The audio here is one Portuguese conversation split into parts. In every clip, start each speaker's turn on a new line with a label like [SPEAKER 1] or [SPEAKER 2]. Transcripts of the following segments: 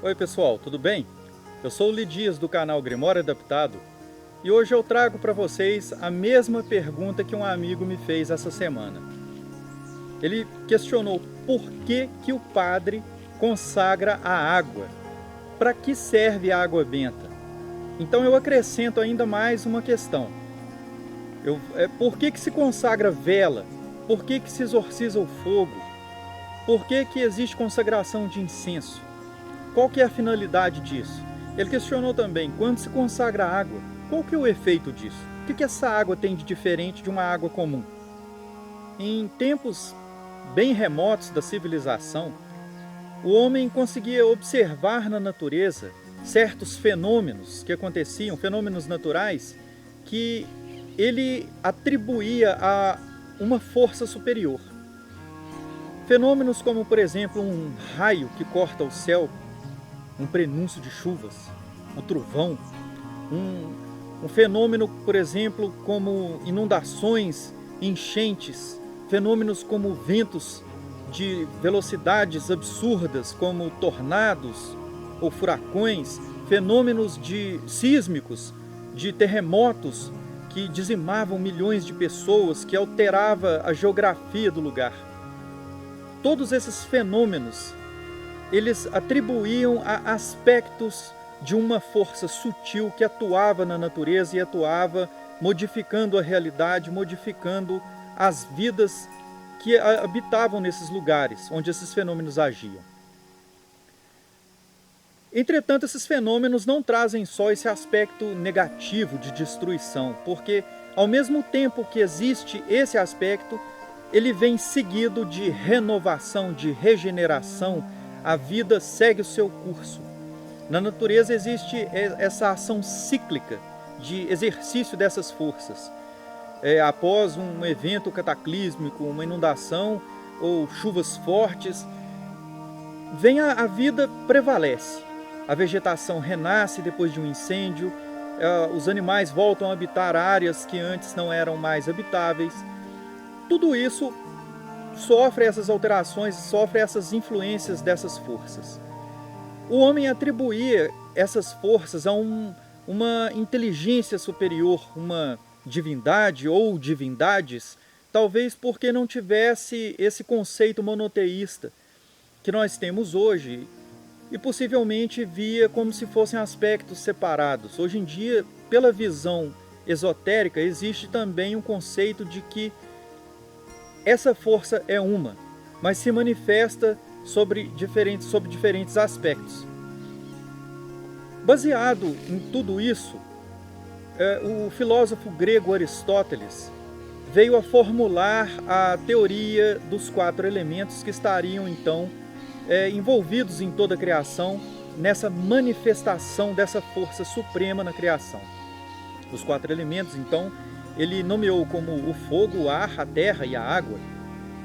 [SPEAKER 1] Oi pessoal, tudo bem? Eu sou o Lidias do canal Grimório Adaptado e hoje eu trago para vocês a mesma pergunta que um amigo me fez essa semana. Ele questionou por que o padre consagra a água, para que serve a água benta. Então eu acrescento ainda mais uma questão. Por que se consagra vela? Por que se exorciza o fogo? Por que existe consagração de incenso? Qual que é a finalidade disso? Ele questionou também, quando se consagra água, qual que é o efeito disso? O que essa água tem de diferente de uma água comum? Em tempos bem remotos da civilização, o homem conseguia observar na natureza certos fenômenos que aconteciam, fenômenos naturais, que ele atribuía a uma força superior. Fenômenos como, por exemplo, um raio que corta o céu, um prenúncio de chuvas, um trovão, um fenômeno, por exemplo, como inundações, enchentes, fenômenos como ventos de velocidades absurdas, como tornados ou furacões, fenômenos sísmicos, de terremotos que dizimavam milhões de pessoas, que alterava a geografia do lugar. Todos esses fenômenos eles atribuíam a aspectos de uma força sutil que atuava na natureza e atuava modificando a realidade, modificando as vidas que habitavam nesses lugares onde esses fenômenos agiam. Entretanto, esses fenômenos não trazem só esse aspecto negativo de destruição, porque ao mesmo tempo que existe esse aspecto, ele vem seguido de renovação, de regeneração. A vida segue o seu curso. Na natureza existe essa ação cíclica de exercício dessas forças. Após um evento cataclísmico, uma inundação ou chuvas fortes, a vida prevalece. A vegetação renasce depois de um incêndio, os animais voltam a habitar áreas que antes não eram mais habitáveis. Tudo isso sofre essas alterações, sofre essas influências dessas forças. O homem atribuía essas forças a uma inteligência superior, uma divindade ou divindades, talvez porque não tivesse esse conceito monoteísta que nós temos hoje e possivelmente via como se fossem aspectos separados. Hoje em dia, pela visão esotérica, existe também um conceito de que essa força é uma, mas se manifesta sobre diferentes aspectos. Baseado em tudo isso, o filósofo grego Aristóteles veio a formular a teoria dos 4 elementos que estariam, então, envolvidos em toda a criação, nessa manifestação dessa força suprema na criação. Os 4 elementos, então, ele nomeou como o fogo, o ar, a terra e a água,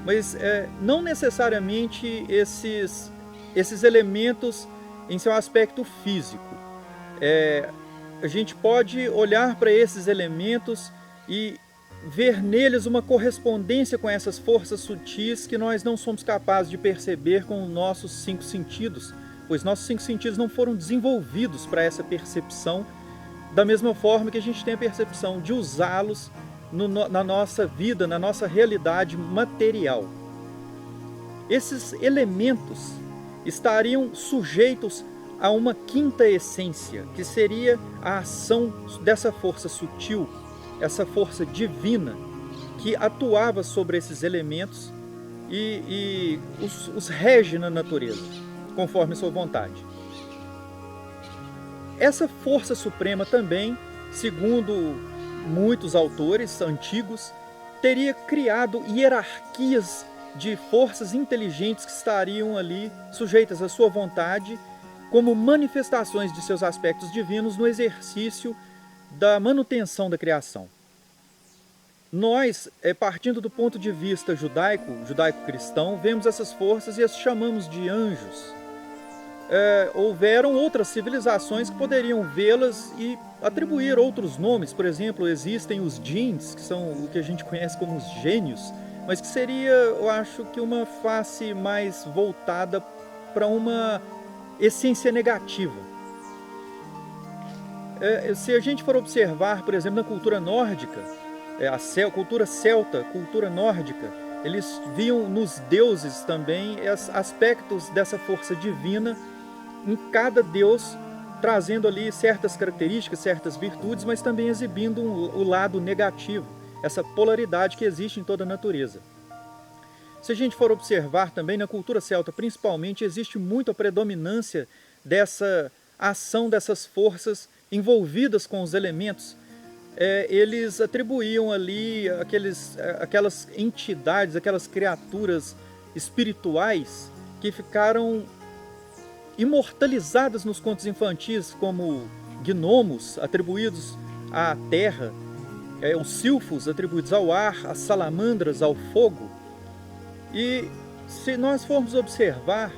[SPEAKER 1] mas não necessariamente esses elementos em seu aspecto físico. A gente pode olhar para esses elementos e ver neles uma correspondência com essas forças sutis que nós não somos capazes de perceber com os nossos 5 sentidos, pois nossos 5 sentidos não foram desenvolvidos para essa percepção, da mesma forma que a gente tem a percepção de usá-los na nossa vida, na nossa realidade material. Esses elementos estariam sujeitos a uma 5ª essência, que seria a ação dessa força sutil, essa força divina, que atuava sobre esses elementos e os rege na natureza, conforme sua vontade. Essa força suprema também, segundo muitos autores antigos, teria criado hierarquias de forças inteligentes que estariam ali sujeitas à sua vontade, como manifestações de seus aspectos divinos no exercício da manutenção da criação. Nós, partindo do ponto de vista judaico-cristão, vemos essas forças e as chamamos de anjos. Houveram outras civilizações que poderiam vê-las e atribuir outros nomes. Por exemplo, existem os djinns, que são o que a gente conhece como os gênios, mas que seria, eu acho, que uma face mais voltada para uma essência negativa. Se a gente for observar, por exemplo, na cultura nórdica, cultura celta, cultura nórdica, eles viam nos deuses também aspectos dessa força divina em cada deus, trazendo ali certas características, certas virtudes, mas também exibindo o lado negativo, essa polaridade que existe em toda a natureza. Se a gente for observar também na cultura celta, principalmente, existe muito a predominância dessa ação dessas forças envolvidas com os elementos. Eles atribuíam ali aquelas entidades, aquelas criaturas espirituais que ficaram imortalizadas nos contos infantis, como gnomos atribuídos à terra, os silfos atribuídos ao ar, as salamandras ao fogo. E se nós formos observar,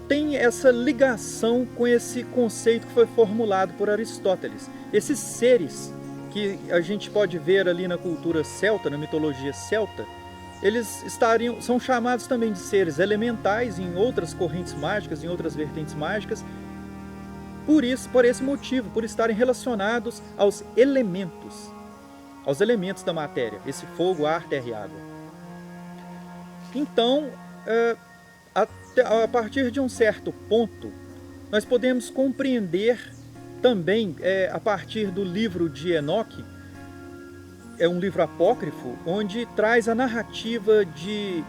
[SPEAKER 1] tem essa ligação com esse conceito que foi formulado por Aristóteles. Esses seres que a gente pode ver ali na cultura celta, na mitologia celta, eles são chamados também de seres elementais em outras correntes mágicas, em outras vertentes mágicas, por esse motivo, por estarem relacionados aos elementos da matéria, esse fogo, ar, terra e água. Então, a partir de um certo ponto, nós podemos compreender também, a partir do livro de Enoque, é um livro apócrifo, onde traz a narrativa de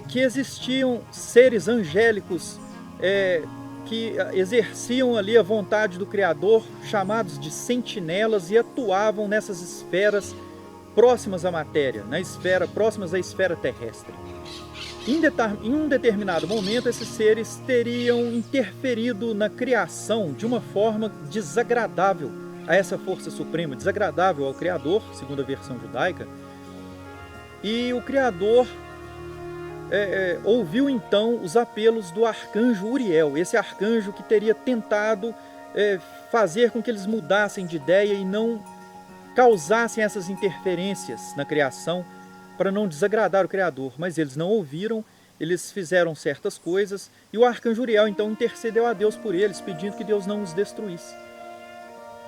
[SPEAKER 1] que existiam seres angélicos que exerciam ali a vontade do Criador, chamados de sentinelas, e atuavam nessas esferas próximas à matéria, próximas à esfera terrestre. Em um determinado momento, esses seres teriam interferido na criação de uma forma desagradável a essa força suprema, desagradável ao Criador, segundo a versão judaica. E o Criador ouviu então os apelos do arcanjo Uriel, esse arcanjo que teria tentado fazer com que eles mudassem de ideia e não causassem essas interferências na criação, para não desagradar o Criador, mas eles não ouviram, eles fizeram certas coisas, e o arcanjo Uriel então intercedeu a Deus por eles, pedindo que Deus não os destruísse.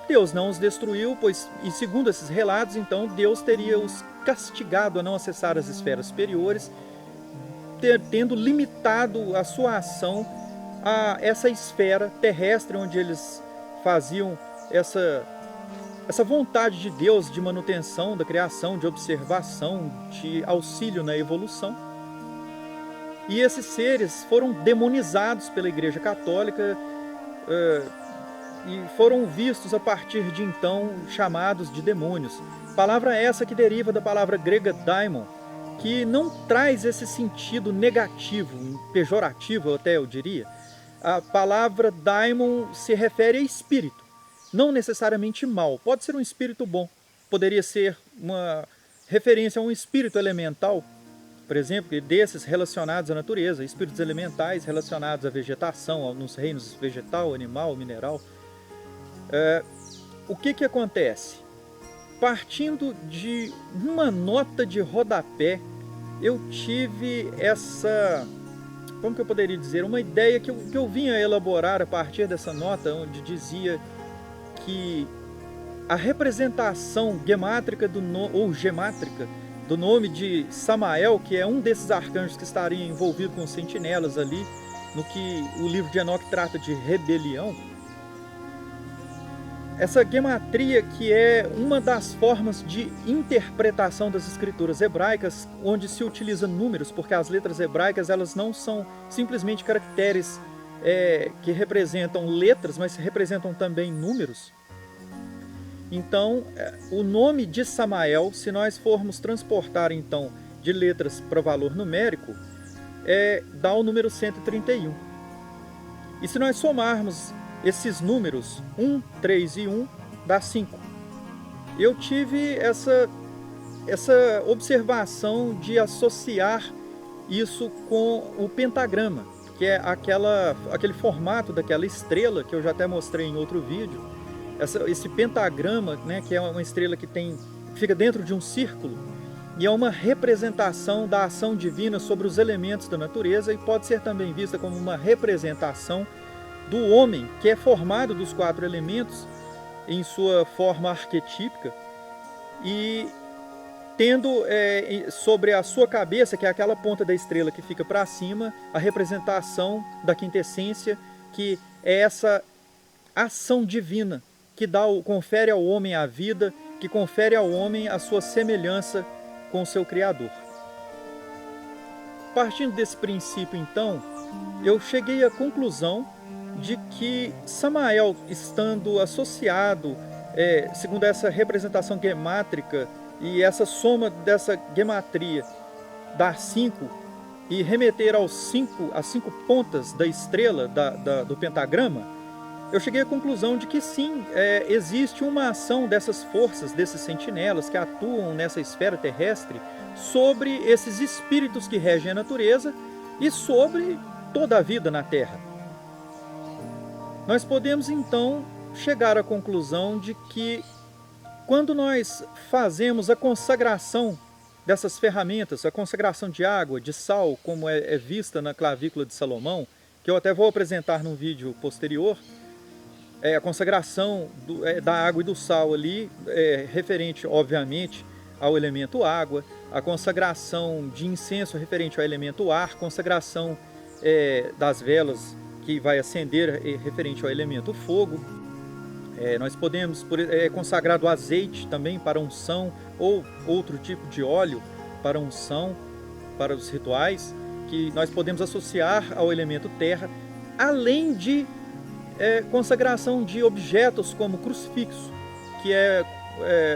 [SPEAKER 1] Deus não os destruiu, pois, e segundo esses relatos, então, Deus teria os castigado a não acessar as esferas superiores, tendo limitado a sua ação a essa esfera terrestre, onde eles faziam essa vontade de Deus de manutenção da criação, de observação, de auxílio na evolução. E esses seres foram demonizados pela Igreja Católica e foram vistos a partir de então chamados de demônios. Palavra essa que deriva da palavra grega daimon, que não traz esse sentido negativo, pejorativo até eu diria. A palavra daimon se refere a espírito, não necessariamente mal, pode ser um espírito bom, poderia ser uma referência a um espírito elemental, por exemplo, desses relacionados à natureza, espíritos elementais relacionados à vegetação, nos reinos vegetal, animal, mineral. O que acontece? Partindo de uma nota de rodapé, eu tive como que eu poderia dizer, uma ideia que eu vinha elaborar a partir dessa nota, onde dizia que a representação gemátrica ou gemátrica do nome de Samael, que é um desses arcanjos que estaria envolvido com os sentinelas ali, no que o livro de Enoque trata de rebelião, essa gematria que é uma das formas de interpretação das escrituras hebraicas, onde se utiliza números, porque as letras hebraicas elas não são simplesmente caracteres que representam letras, mas representam também números. Então, o nome de Samael, se nós formos transportar então de letras para valor numérico, dá o número 131. E se nós somarmos esses números, 1, 3 e 1, dá 5. Eu tive essa observação de associar isso com o pentagrama, que é aquele formato daquela estrela que eu já até mostrei em outro vídeo. Esse pentagrama, né, que é uma estrela que fica dentro de um círculo. e é uma representação da ação divina sobre os elementos da natureza e pode ser também vista como uma representação do homem, que é formado dos 4 elementos em sua forma arquetípica e tendo sobre a sua cabeça, que é aquela ponta da estrela que fica para cima, a representação da quintessência, que é essa ação divina que confere ao homem a vida, que confere ao homem a sua semelhança com o seu Criador. Partindo desse princípio, então, eu cheguei à conclusão de que Samael, estando associado, segundo essa representação gemátrica e essa soma dessa gematria, dar 5 e remeter às 5 pontas da estrela do pentagrama, eu cheguei à conclusão de que sim, existe uma ação dessas forças, desses sentinelas que atuam nessa esfera terrestre sobre esses espíritos que regem a natureza e sobre toda a vida na Terra. Nós podemos então chegar à conclusão de que quando nós fazemos a consagração dessas ferramentas, a consagração de água, de sal, como é vista na clavícula de Salomão, que eu até vou apresentar num vídeo posterior, a consagração da água e do sal ali, referente, obviamente, ao elemento água, a consagração de incenso referente ao elemento ar, consagração das velas que vai acender referente ao elemento fogo. Nós podemos consagrar do azeite também para unção ou outro tipo de óleo para unção, para os rituais, que nós podemos associar ao elemento terra, além de consagração de objetos como crucifixo, que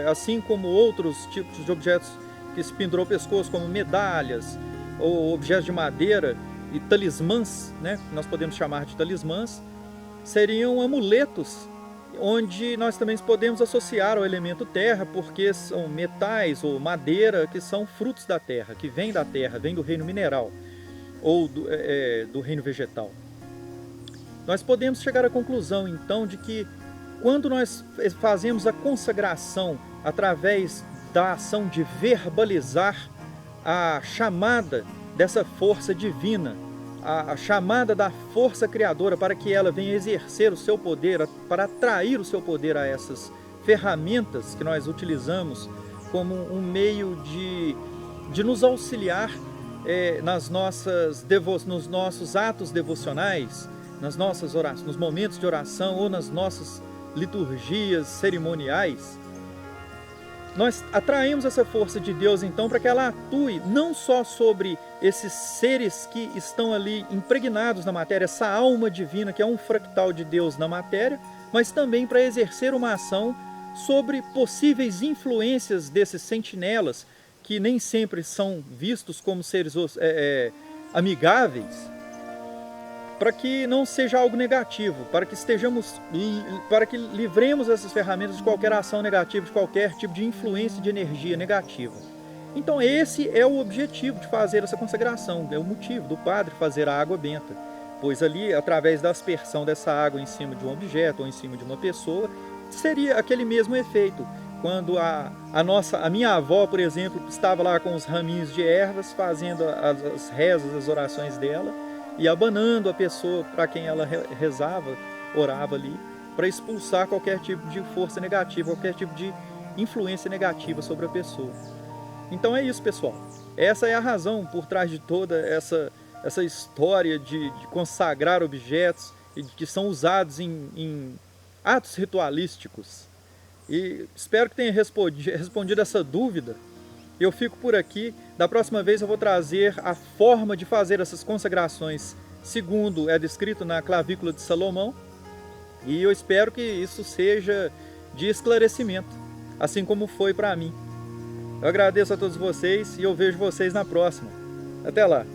[SPEAKER 1] assim como outros tipos de objetos que se pendurou ao pescoço, como medalhas ou objetos de madeira e talismãs, né, que nós podemos chamar de talismãs, seriam amuletos, onde nós também podemos associar ao elemento terra, porque são metais ou madeira que são frutos da terra, que vêm da terra, vêm do reino mineral ou do reino vegetal. Nós podemos chegar à conclusão, então, de que quando nós fazemos a consagração através da ação de verbalizar a chamada dessa força divina, a chamada da força criadora para que ela venha exercer o seu poder, para atrair o seu poder a essas ferramentas que nós utilizamos como um meio de nos auxiliar nos nossos atos devocionais, nas nossas orações, nos momentos de oração ou nas nossas liturgias cerimoniais. Nós atraímos essa força de Deus, então, para que ela atue não só sobre esses seres que estão ali impregnados na matéria, essa alma divina que é um fractal de Deus na matéria, mas também para exercer uma ação sobre possíveis influências desses sentinelas, que nem sempre são vistos como seres amigáveis, para que não seja algo negativo, para que livremos essas ferramentas de qualquer ação negativa, de qualquer tipo de influência de energia negativa. Então esse é o objetivo de fazer essa consagração, é o motivo do padre fazer a água benta, pois ali, através da aspersão dessa água em cima de um objeto ou em cima de uma pessoa, seria aquele mesmo efeito. Quando a minha avó, por exemplo, estava lá com os raminhos de ervas, fazendo as rezas, as orações dela, e abanando a pessoa para quem ela rezava, orava ali, para expulsar qualquer tipo de força negativa, qualquer tipo de influência negativa sobre a pessoa. Então é isso, pessoal. Essa é a razão por trás de toda essa história de consagrar objetos que são usados em atos ritualísticos. E espero que tenha respondido essa dúvida. Eu fico por aqui. Da próxima vez eu vou trazer a forma de fazer essas consagrações segundo é descrito na clavícula de Salomão, e eu espero que isso seja de esclarecimento, assim como foi para mim. Eu agradeço a todos vocês e eu vejo vocês na próxima. Até lá!